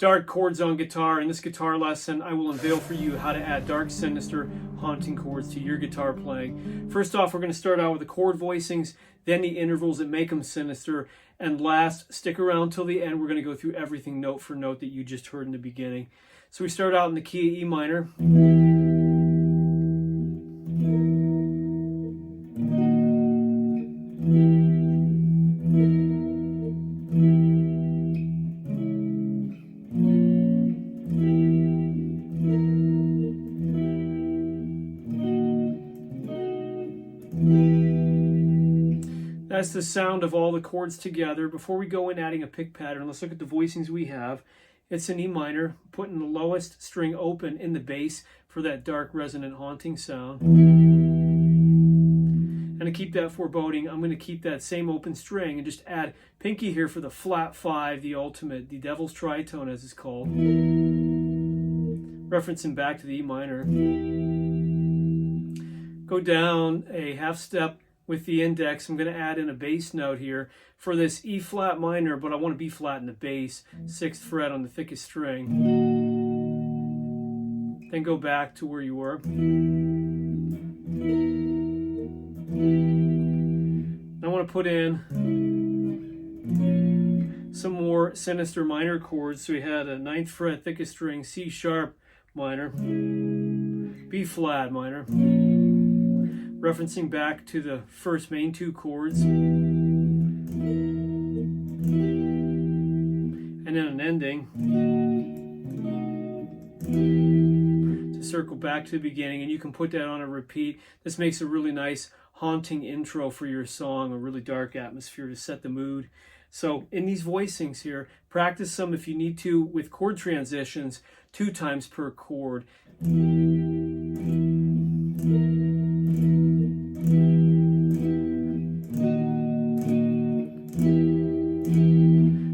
Dark chords on guitar. In this guitar lesson, I will unveil for you how to add dark, sinister, haunting chords to your guitar playing. First off, we're going to start out with the chord voicings, then the intervals that make them sinister, and last, stick around till the end. We're going to go through everything note for note that you just heard in the beginning. So we start out in the key of E minor. That's the sound of all the chords together. Before we go in adding a pick pattern, let's look at the voicings we have. It's in E minor, putting the lowest string open in the bass for that dark, resonant, haunting sound. And to keep that foreboding, I'm going to keep that same open string and just add pinky here for the flat 5, the ultimate, the devil's tritone as it's called. Referencing back to the E minor. Go down a half step with the index. I'm going to add in a bass note here for this E flat minor, but I want to B flat in the bass, 6th fret on the thickest string. Then go back to where you were. I want to put in some more sinister minor chords. So we had a 9th fret, thickest string, C sharp minor, B flat minor. Referencing back to the first main 2 chords. And then an ending to circle back to the beginning, and you can put that on a repeat. This makes a really nice haunting intro for your song, a really dark atmosphere to set the mood. So in these voicings here, practice some if you need to with chord transitions 2 times per chord.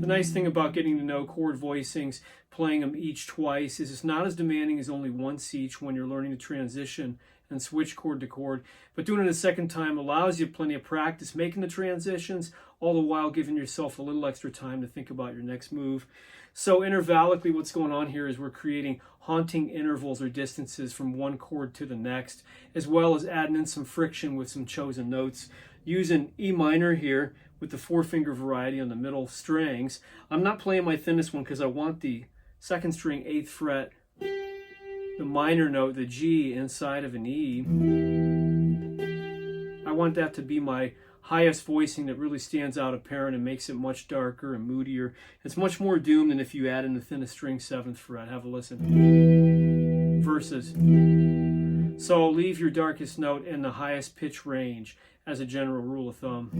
The nice thing about getting to know chord voicings, playing them each twice, is it's not as demanding as only once each when you're learning to transition and switch chord to chord. But doing it a second time allows you plenty of practice making the transitions, all the while giving yourself a little extra time to think about your next move. So intervallically, what's going on here is we're creating haunting intervals or distances from one chord to the next, as well as adding in some friction with some chosen notes. Using E minor here with the 4-finger variety on the middle strings. I'm not playing my thinnest one because I want the 2nd string 8th fret, the minor note, the G, inside of an E. I want that to be my highest voicing that really stands out apparent and makes it much darker and moodier. It's much more doomed than if you add in the thinnest string 7th fret. Have a listen. Verses. So leave your darkest note in the highest pitch range as a general rule of thumb.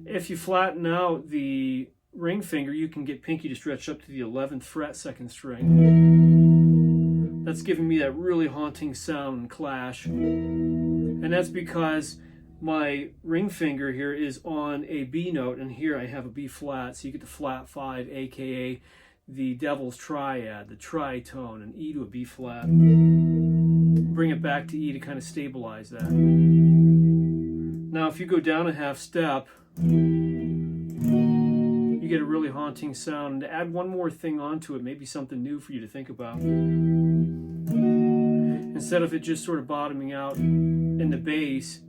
If you flatten out the ring finger, you can get pinky to stretch up to the 11th fret 2nd string. That's giving me that really haunting sound and clash. And that's because my ring finger here is on a B note, and here I have a B flat, so you get the flat 5, aka the devil's triad, the tritone, and E to a B flat. Bring it back to E to kind of stabilize that. Now if you go down a half step, you get a really haunting sound. And to add one more thing onto it, maybe something new for you to think about. Instead of it just sort of bottoming out in the bass,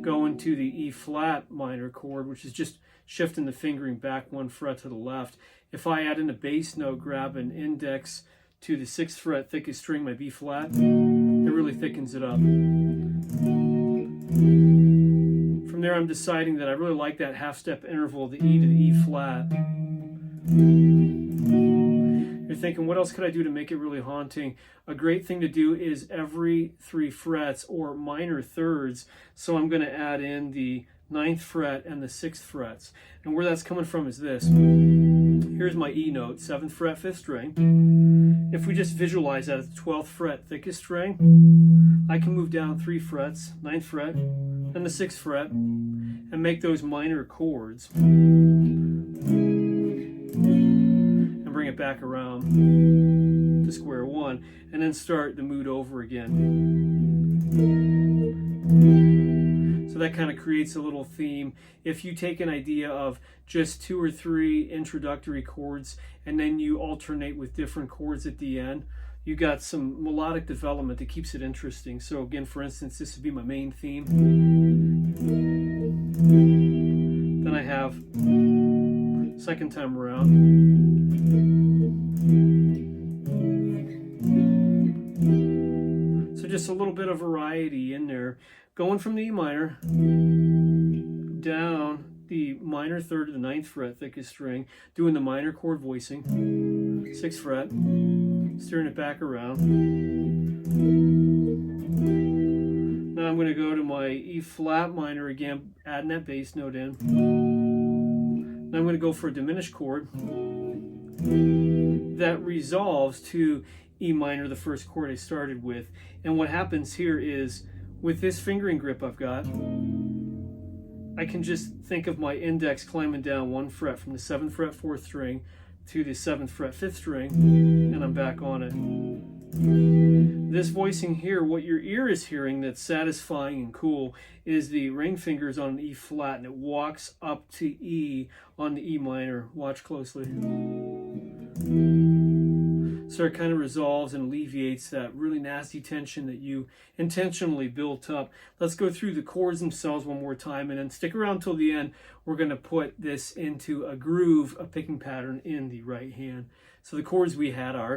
go into the E flat minor chord, which is just shifting the fingering back 1 fret to the left. If I add in a bass note, grab an index to the 6th fret thickest string, my B flat, it really thickens it up. From there, I'm deciding that I really like that half-step interval, the E to the E flat. You're thinking, what else could I do to make it really haunting? A great thing to do is every 3 frets or minor thirds. So I'm going to add in the 9th fret and the 6th frets. And where that's coming from is this. Here's my E note, 7th fret, 5th string. If we just visualize that as the 12th fret, thickest string, I can move down 3 frets, 9th fret, and the 6th fret, and make those minor chords. And bring it back around to square one, and then start the mood over again. So that kind of creates a little theme. If you take an idea of just 2 or 3 introductory chords and then you alternate with different chords at the end, you got some melodic development that keeps it interesting. So again, for instance, this would be my main theme. Then I have second time around. So just a little bit of variety in there. Going from the E minor down the minor third to the 9th fret, thickest string, doing the minor chord voicing, 6th fret, steering it back around. Now I'm going to go to my E flat minor again, adding that bass note in. Now I'm going to go for a diminished chord that resolves to E minor, the first chord I started with. And what happens here is, with this fingering grip I've got, I can just think of my index climbing down 1 fret from the 7th fret 4th string to the 7th fret 5th string, and I'm back on it. This voicing here, what your ear is hearing that's satisfying and cool is the ring fingers on an E flat, and it walks up to E on the E minor. Watch closely. So it kind of resolves and alleviates that really nasty tension that you intentionally built up. Let's go through the chords themselves one more time, and then stick around till the end. We're going to put this into a groove, a picking pattern in the right hand. So the chords we had are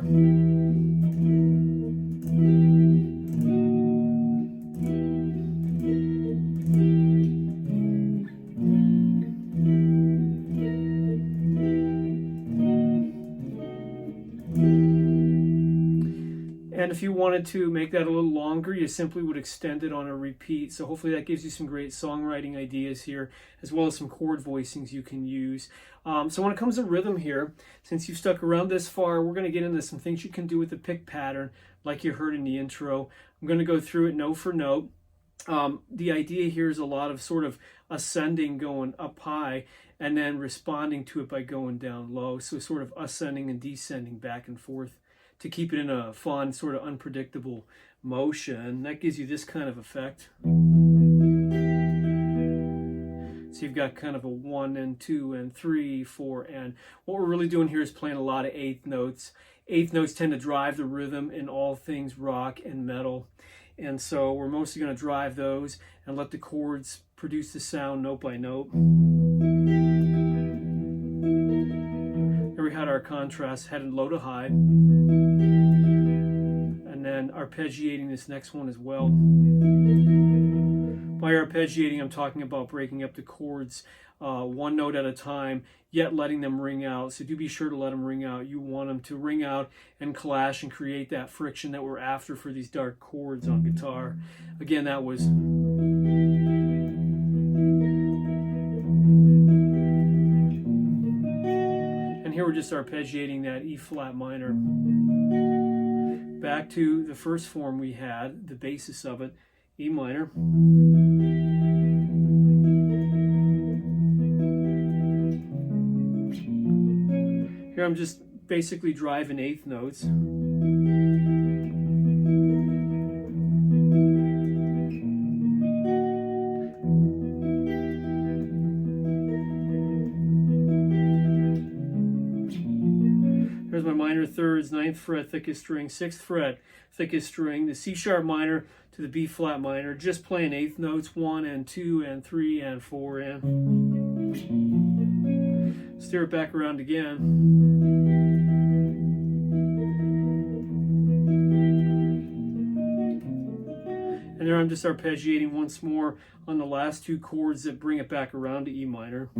and if you wanted to make that a little longer, you simply would extend it on a repeat. So hopefully that gives you some great songwriting ideas here, as well as some chord voicings you can use. So when it comes to rhythm here, since you've stuck around this far, we're going to get into some things you can do with the pick pattern, like you heard in the intro. I'm going to go through it note for note. The idea here is a lot of sort of ascending, going up high, and then responding to it by going down low. So sort of ascending and descending back and forth, to keep it in a fun, sort of unpredictable motion. That gives you this kind of effect. So you've got kind of a 1 and 2 and 3, 4, and what we're really doing here is playing a lot of 8th notes. 8th notes tend to drive the rhythm in all things rock and metal. And so we're mostly going to drive those and let the chords produce the sound note by note. Here we had our contrast headed low to high, and then arpeggiating this next one as well. By arpeggiating, I'm talking about breaking up the chords one note at a time, yet letting them ring out. So do be sure to let them ring out. You want them to ring out and clash and create that friction that we're after for these dark chords on guitar. Again, that was... Here we're just arpeggiating that E flat minor. Back to the first form we had, the basis of it, E minor. Here I'm just basically driving 8th notes. There's my minor thirds, 9th fret, thickest string, 6th fret, thickest string, the C sharp minor to the B flat minor, just playing 8th notes, 1 and 2 and 3 and 4 and steer it back around again. And there I'm just arpeggiating once more on the last 2 chords that bring it back around to E minor.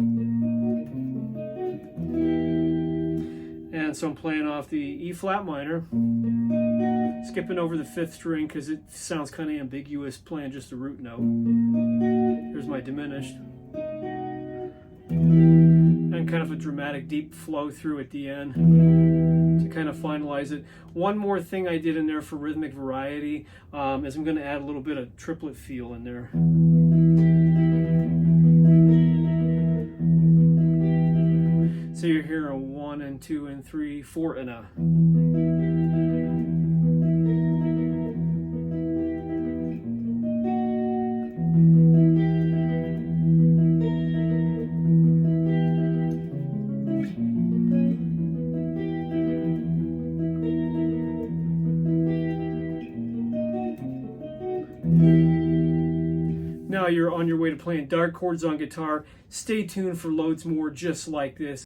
And so I'm playing off the E flat minor, skipping over the 5th string because it sounds kind of ambiguous playing just a root note. Here's my diminished. And kind of a dramatic deep flow through at the end to kind of finalize it. One more thing I did in there for rhythmic variety is I'm going to add a little bit of triplet feel in there. So you're hearing a 1 and 2 and 3, 4 and a. now you're on your way to playing dark chords on guitar. Stay tuned for loads more just like this.